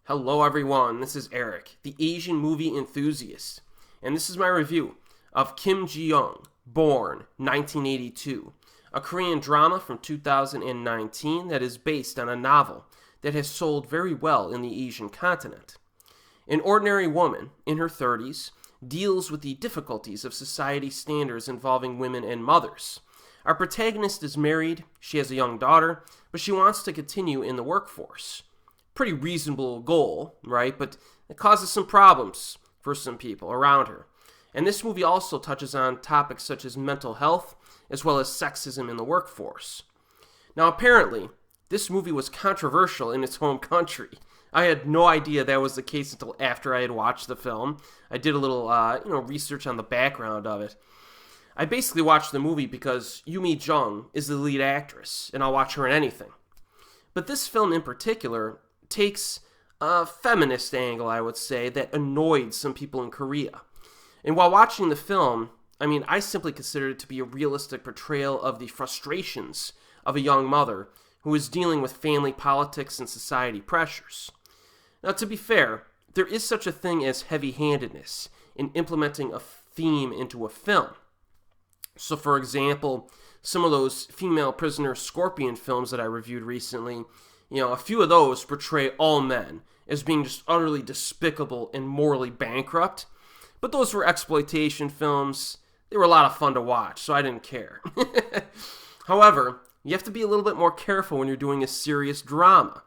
Hello everyone, this is Eric, the Asian movie enthusiast, and this is my review of Kim Ji-young, Born, 1982, a Korean drama from 2019 that is based on a novel that has sold very well in the Asian continent. An ordinary woman, in her 30s, deals with the difficulties of society standards involving women and mothers. Our protagonist is married, she has a young daughter, but she wants to continue in the workforce. Pretty reasonable goal, right? But it causes some problems for some people around her. And this movie also touches on topics such as mental health, as well as sexism in the workforce. Now, apparently, this movie was controversial in its home country. I had no idea that was the case until after I had watched the film. I did a little, research on the background of it. I basically watched the movie because Yumi Jung is the lead actress, and I'll watch her in anything. But this film in particular takes a feminist angle, I would say, that annoyed some people in Korea. And while watching the film, I simply considered it to be a realistic portrayal of the frustrations of a young mother who is dealing with family politics and society pressures. Now, to be fair, there is such a thing as heavy-handedness in implementing a theme into a film. So, for example, some of those female prisoner scorpion films that I reviewed recently, a few of those portray all men as being just utterly despicable and morally bankrupt. But those were exploitation films. They were a lot of fun to watch, so I didn't care. However, you have to be a little bit more careful when you're doing a serious drama,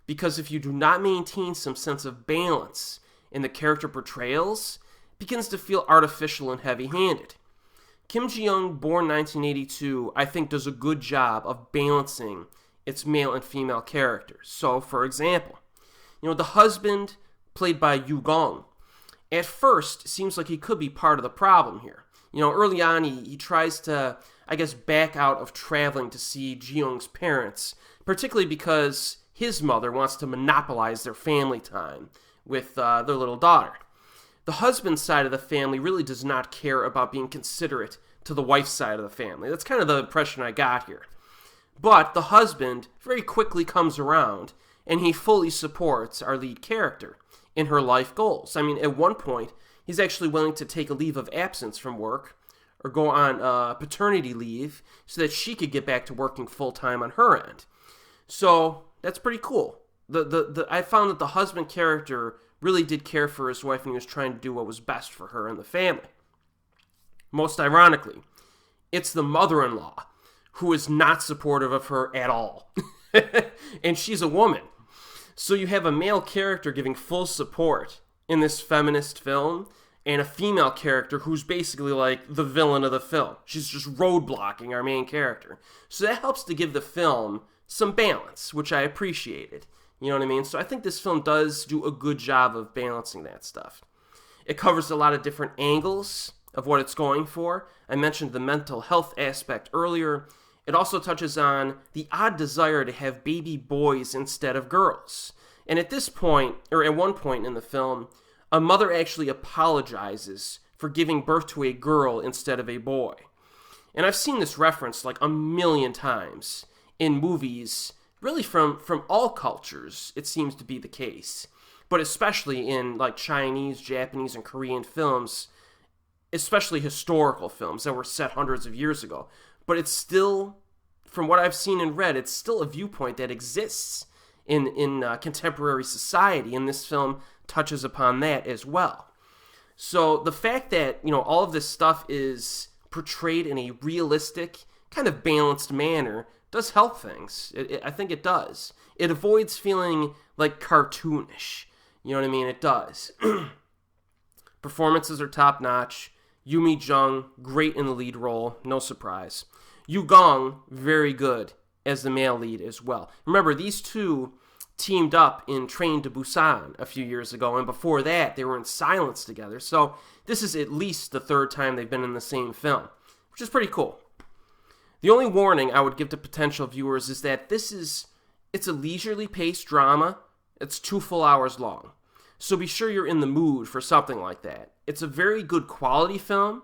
because if you do not maintain some sense of balance in the character portrayals, it begins to feel artificial and heavy-handed. Kim Ji-young, Born 1982, I think does a good job of balancing its male and female characters. So, for example, the husband, played by Yu Gong, at first seems like he could be part of the problem here. Early on, he tries to, back out of traveling to see Ji-young's parents, particularly because his mother wants to monopolize their family time with their little daughter. The husband's side of the family really does not care about being considerate to the wife's side of the family. That's kind of the impression I got here. But the husband very quickly comes around, and he fully supports our lead character in her life goals. At one point, he's actually willing to take a leave of absence from work or go on paternity leave so that she could get back to working full-time on her end. So that's pretty cool. I found that the husband character really did care for his wife, and he was trying to do what was best for her and the family. Most ironically, it's the mother-in-law who is not supportive of her at all. And she's a woman. So you have a male character giving full support in this feminist film, and a female character who's basically like the villain of the film. She's just roadblocking our main character. So that helps to give the film some balance, which I appreciated. You know what I mean? So I think this film does do a good job of balancing that stuff. It covers a lot of different angles of what it's going for. I mentioned the mental health aspect earlier. It also touches on the odd desire to have baby boys instead of girls. And at this point, or at one point in the film, a mother actually apologizes for giving birth to a girl instead of a boy. And I've seen this referenced like a million times in movies, really from all cultures, it seems to be the case. But especially in like Chinese, Japanese, and Korean films, especially historical films that were set hundreds of years ago. But it's still, from what I've seen and read, it's still a viewpoint that exists in contemporary society, and this film touches upon that as well. So the fact that, all of this stuff is portrayed in a realistic, kind of balanced manner does help things. I think it does. It avoids feeling like cartoonish. You know what I mean? It does. Performances are top-notch. Yumi Jung, great in the lead role, no surprise. Yu Gong, very good as the male lead as well. Remember, these two teamed up in Train to Busan a few years ago, and before that, they were in Silence together. So this is at least the third time they've been in the same film, which is pretty cool. The only warning I would give to potential viewers is that it's a leisurely paced drama. It's 2 full hours long. So be sure you're in the mood for something like that. It's a very good quality film.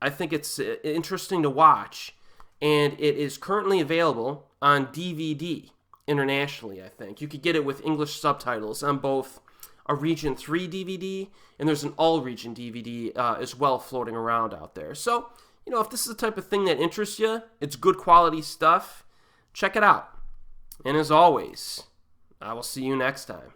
I think it's interesting to watch, and it is currently available on DVD internationally, I think. You could get it with English subtitles on both a Region 3 DVD, and there's an all-region DVD as well floating around out there. So, if this is the type of thing that interests you, it's good quality stuff, check it out. And as always, I will see you next time.